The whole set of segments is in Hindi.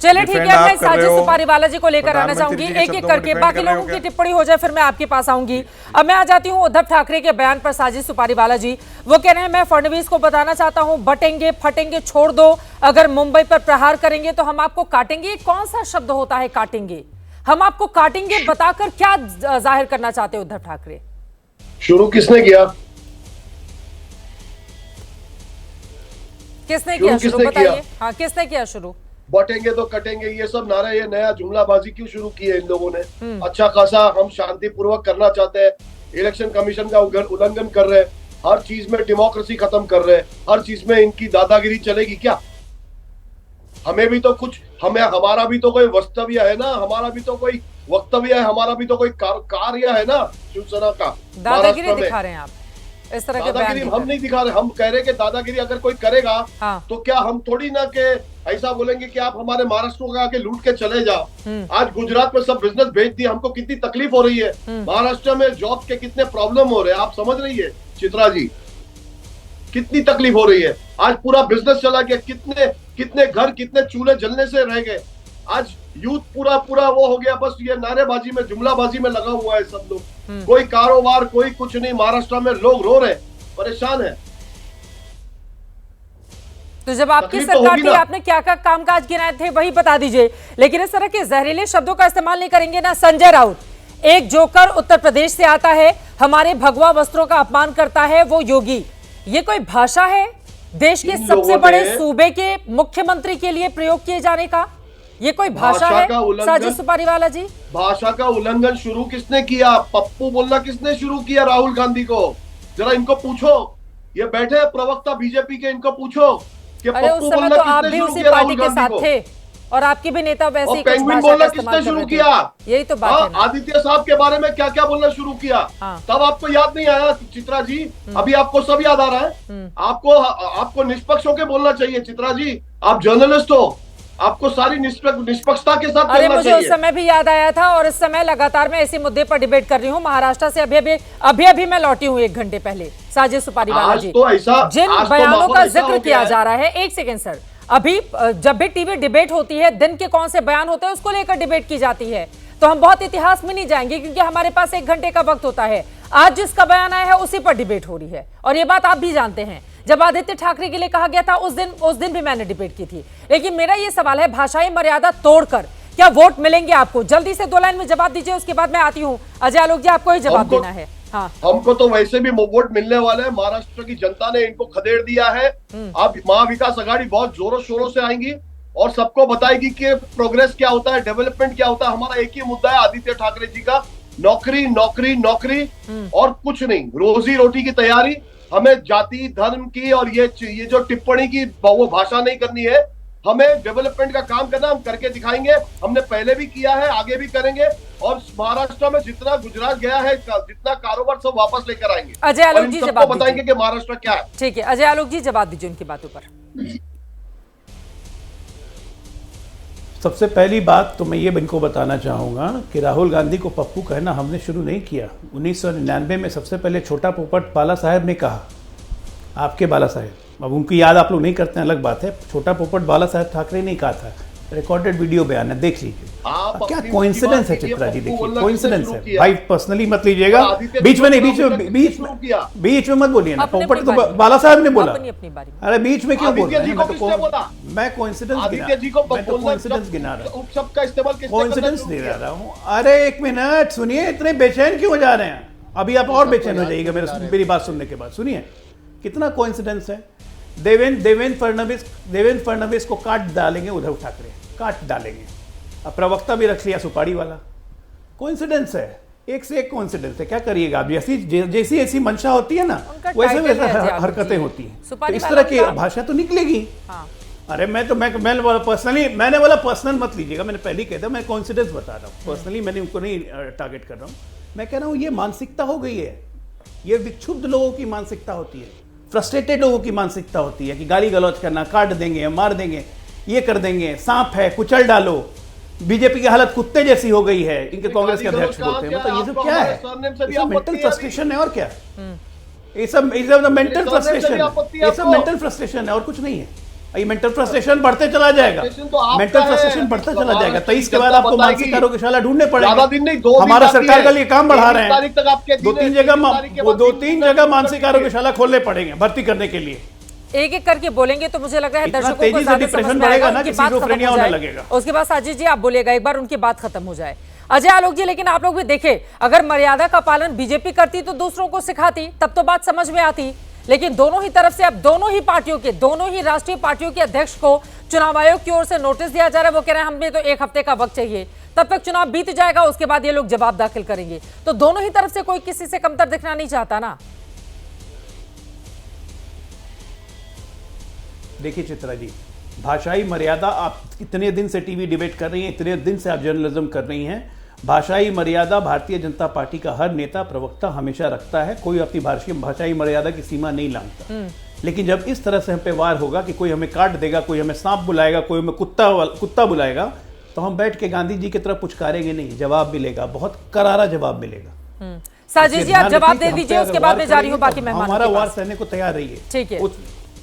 चलिए ठीक है, मैं साजिद सुपारीवाला जी को लेकर आना चाहूंगी एक एक करके, बाकी लोगों की टिप्पणी हो जाए फिर मैं आपके पास आऊंगी। अब मैं आ जाती हूं उद्धव ठाकरे के बयान पर। साजिद सुपारीवाला जी वो कह रहे हैं, मैं फडणवीस को बताना चाहता हूं, बटेंगे फटेंगे छोड़ दो, अगर मुंबई पर प्रहार करेंगे तो हम आपको काटेंगे। कौन सा शब्द होता है काटेंगे? हम आपको काटेंगे बताकर क्या जाहिर करना चाहते हैं उद्धव ठाकरे? शुरू किसने किया? किसने किया शुरू, बताइए। हाँ, किसने किया शुरू? बटेंगे तो कटेंगे, ये सब नारा, ये नया जुमलाबाजी क्यों शुरू की है इन लोगों ने? अच्छा खासा हम शांतिपूर्वक करना चाहते हैं, इलेक्शन कमीशन का उल्लंघन कर रहे हैं, हर चीज में डेमोक्रेसी खत्म कर रहे हैं, हर चीज में इनकी दादागिरी चलेगी क्या? हमें भी तो कुछ, हमारा भी तो कोई वक्तव्य है ना, हमारा भी तो कोई वक्तव्य है, हमारा भी तो कोई कार्य है ना शिवसेना का। दादागिरी दिखा रहे हैं आप, इस तरह के दादागिरी हम नहीं दिखा रहे, हम कह रहे कि दादागिरी अगर कोई करेगा तो क्या हम थोड़ी ना के ऐसा बोलेंगे कि आप हमारे महाराष्ट्र को आके लूट के चले जाओ। आज गुजरात में सब बिजनेस भेज दिए, हमको कितनी तकलीफ हो रही है, महाराष्ट्र में जॉब के कितने प्रॉब्लम हो रहे हैं, आप समझ रही है चित्रा जी? कितनी तकलीफ हो रही है। आज पूरा बिजनेस चला गया, कितने घर, कितने चूल्हे जलने से रह गए। आज यूथ पूरा वो हो गया, बस ये नारेबाजी में, जुमलाबाजी में लगा हुआ है सब लोग। कोई कारोबार, कोई कुछ नहीं। महाराष्ट्र में लोग रो रहे, परेशान है। तो जब आपकी सरकार थी आपने क्या क्या कामकाज गिनाए थे वही बता दीजिए, लेकिन इस तरह के जहरीले शब्दों का इस्तेमाल नहीं करेंगे ना। संजय राउत एक जोकर उत्तर प्रदेश से आता है, हमारे भगवा वस्त्रों का अपमान करता है वो योगी। ये कोई भाषा है देश के सबसे बड़े सूबे के मुख्यमंत्री के लिए प्रयोग किए जाने का? ये कोई भाषा है साजिद सुपारीवाला जी? भाषा का उल्लंघन शुरू किसने किया? पप्पू बोलना किसने शुरू किया? राहुल गांधी को। जरा इनको पूछो, ये बैठे हैं प्रवक्ता बीजेपी के, इनको पूछो कि पप्पू बोलना तो आप भी उसी पार्टी के साथ थे और आपके भी नेता वैसे ही कुछ भाषा का इस्तेमाल शुरू किया। यही तो बात है। आदित्य साहब के बारे में क्या क्या बोलना शुरू किया, तब आपको याद नहीं आया चित्रा जी? अभी आपको सब याद आ रहा है। आपको निष्पक्ष होकर बोलना चाहिए चित्रा जी, आप जर्नलिस्ट हो, आपको सारी निष्पक्षता के साथ अरे मुझे उस समय भी याद आया था और इस समय लगातार मैं इसी मुद्दे पर डिबेट कर रही हूँ। महाराष्ट्र से अभी मैं लौटी हूँ 1 घंटे पहले। साजिद सुपारीवाला जी, जिन बयानों का जिक्र किया जा रहा है, एक सेकेंड सर, अभी जब भी टीवी डिबेट होती है, दिन के कौन से बयान होते हैं उसको लेकर डिबेट की जाती है, तो हम बहुत इतिहास में नहीं जाएंगे क्योंकि हमारे पास 1 घंटे का वक्त होता है। आज जिसका बयान आया है उसी पर डिबेट हो रही है और ये बात आप भी जानते हैं। जब आदित्य ठाकरे के लिए कहा गया था उस दिन भी मैंने डिबेट की थी। लेकिन मेरा ये सवाल है, भाषाई मर्यादा तोड़कर क्या वोट मिलेंगे आपको? जल्दी से 2 लाइन में जवाब दीजिए, उसके बाद मैं आती हूँ। अजय आलोक जी, आपको ही जवाब देना है। हाँ, हमको तो वैसे भी वोट मिलने वाले हैं, महाराष्ट्र की जनता ने इनको खदेड़ दिया है। अब महाविकास आघाड़ी बहुत जोरों शोरों से आएंगी और सबको बताएगी कि प्रोग्रेस क्या होता है, डेवलपमेंट क्या होता है। हमारा एक ही मुद्दा है आदित्य ठाकरे जी का, नौकरी नौकरी नौकरी और कुछ नहीं, रोजी रोटी की तैयारी। हमें जाति धर्म की और ये जो टिप्पणी की वो भाषा नहीं करनी है, हमें डेवलपमेंट का काम करना, हम करके दिखाएंगे। हमने पहले भी किया है, आगे भी करेंगे और महाराष्ट्र में जितना गुजरात गया है, जितना कारोबार सब वापस लेकर आएंगे। अजय आलोक जी जवाब बताएंगे कि महाराष्ट्र क्या है। ठीक है, अजय आलोक जी जवाब दीजिए उनकी बातों पर। सबसे पहली बात तो मैं ये इनको बताना चाहूँगा कि राहुल गांधी को पप्पू कहना हमने शुरू नहीं किया। 1999 में सबसे पहले छोटा पोपट बाला साहेब ने कहा, आपके बाला साहेब, अब उनकी याद आप लोग नहीं करते हैं अलग बात है, छोटा पोपट बाला साहेब ठाकरे ने कहा था, रिकॉर्डेड वीडियो बयान है, देख लीजिए। क्या कोइंसिडेंस है चित्रा जी? देखिए कोइंसिडेंस है भाई, पर्सनली मत लीजिएगा, बीच में नहीं, बीच में मत बोलिए ना। पोपट तो बाला साहब ने बोला, अरे बीच में क्यों बोल रहे हैं? मैं कोइंसिडेंस गिना रहा हूँ, कोइंसिडेंस नहीं रह रहा हूँ। अरे 1 मिनट सुनिए, इतने बेचैन क्यों हो जा रहे हैं? अभी आप और बेचैन हो जाइएगा मेरी बात सुनने के बाद। सुनिए कितना कोइंसिडेंस है। देवेंद्र फडणवीस को काट डालेंगे उद्धव ठाकरे, काट डालेंगे। अब प्रवक्ता भी रख लिया सुपारी वाला। कोइंसिडेंस है, एक से एक कोइंसिडेंस है। क्या करिएगा आप? जैसी ऐसी मंशा होती है ना, वैसे हरकतें होती हैं, तो इस तरह की भाषा तो निकलेगी। अरे मैंने बोला पर्सनल मत लीजिएगा, मैंने पहले कह दिया, मैं कोइंसिडेंस बता रहा हूँ। पर्सनली मैंने उनको नहीं टारगेट कर रहा हूँ। मैं कह रहा हूँ ये मानसिकता हो गई है, ये विक्षुब्ध लोगों की मानसिकता होती है, फ्रस्ट्रेटेड लोगों की मानसिकता होती है कि गाली गलौज करना, काट देंगे, मार देंगे, ये कर देंगे, सांप है कुचल डालो। बीजेपी की हालत कुत्ते जैसी हो गई है, इनके कांग्रेस के अध्यक्ष बोलते हैं। मतलब ये सब क्या है? ये सब मेंटल फ्रस्ट्रेशन है और क्या? ये सब मेंटल फ्रस्ट्रेशन है, ये सब मेंटल फ्रस्ट्रेशन है और कुछ नहीं है। ये मेंटल फ्रस्ट्रेशन बढ़ते चला जाएगा, मेंटल फ्रस्ट्रेशन बढ़ता चला जाएगा। 23 के बाद आपको मानसिक आरोग्यशाला ढूंढने पड़ेगा। हमारा सरकार का ये काम बढ़ा रहे हैं, 2-3 जगह मानसिक आरोग्यशाला खोलने पड़ेंगे भर्ती करने के लिए। एक एक करके बोलेंगे तो मुझे लग रहा है दर्शकों को तेजी से डिप्रेशन बढ़ेगा ना कि सिजोफ्रेनिया होने लगेगा। उसके बाद साजिद जी आप बोलेगा, एक बार उनकी बात खत्म हो जाए। अजय आलोक जी, लेकिन आप लोग भी देखें, अगर मर्यादा का पालन बीजेपी करती तो दूसरों को सिखाती, तब तो बात समझ में आती। लेकिन दोनों ही तरफ से अब दोनों ही पार्टियों के, दोनों ही राष्ट्रीय पार्टियों के अध्यक्ष को चुनाव आयोग की ओर से नोटिस दिया जा रहा है। वो कह रहे हैं हमें तो 1 हफ्ते का वक्त चाहिए, तब तक चुनाव बीत जाएगा, उसके बाद ये लोग जवाब दाखिल करेंगे। तो दोनों ही तरफ से कोई किसी से कमतर दिखना नहीं चाहता ना। देखिए चित्रा जी, भाषाई मर्यादा, आप इतने दिन से टीवी डिबेट कर रही हैं, इतने दिन से आप जर्नलिज्म कर रही हैं, भाषाई मर्यादा भारतीय जनता पार्टी का हर नेता प्रवक्ता हमेशा रखता है। कोई अपनी भाषाई मर्यादा की सीमा नहीं लांघता। लेकिन जब इस तरह से हम पे वार होगा कि कोई हमें काट देगा, कोई हमें सांप बुलाएगा, कोई हमें कुत्ता बुलाएगा, तो हम बैठ के गांधी जी की तरफ पुचकारेंगे नहीं, जवाब मिलेगा, बहुत करारा जवाब मिलेगा। साजिद जी आप जवाब दे दीजिए, उसके बाद मैं जा रही हूँ बाकी मेहमानों हमारा के वार पास। सहने को तैयार रहिए। ठीक है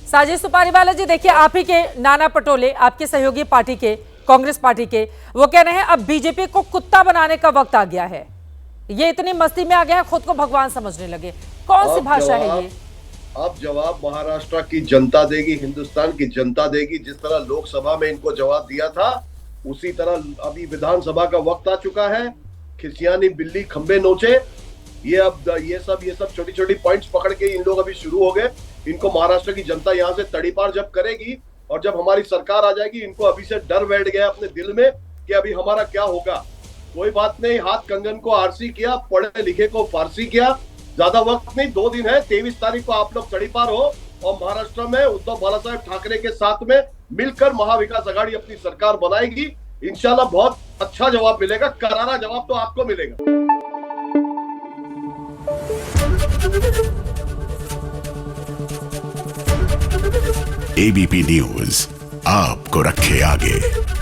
साजिद सुपारीवाला जी, देखिए आप ही के नाना पटोले, आपके सहयोगी पार्टी के, कांग्रेस पार्टी के, वो कह रहे हैं अब बीजेपी को कुत्ता बनाने का वक्त आ गया है। ये इतनी मस्ती में आ गया है, खुद को भगवान समझने लगे। कौन सी भाषा है ये? अब जवाब महाराष्ट्र की जनता देगी, हिंदुस्तान की जनता देगी। जिस तरह लोकसभा में इनको जवाब दिया था, उसी तरह अभी विधानसभा का वक्त आ चुका है। खिसियानी बिल्ली खंबे नोचे, ये सब छोटी छोटी पॉइंट्स पकड़ के इन लोग अभी शुरू हो गए। इनको महाराष्ट्र की जनता यहाँ से तड़ीपार जब करेगी और जब हमारी सरकार आ जाएगी, इनको अभी से डर बैठ गया अपने दिल में कि अभी हमारा क्या होगा। कोई बात नहीं, हाथ कंगन को आरसी किया, पढ़े लिखे को फारसी किया। ज्यादा वक्त नहीं, 2 दिन है, 23 तारीख को आप लोग तड़ीपार हो और महाराष्ट्र में उद्धव बाला साहेब ठाकरे के साथ में मिलकर महाविकास आघाड़ी अपनी सरकार बनाएगी। इंशाल्लाह बहुत अच्छा जवाब मिलेगा, करारा जवाब तो आपको मिलेगा। एबीपी न्यूज आपको रखे आगे।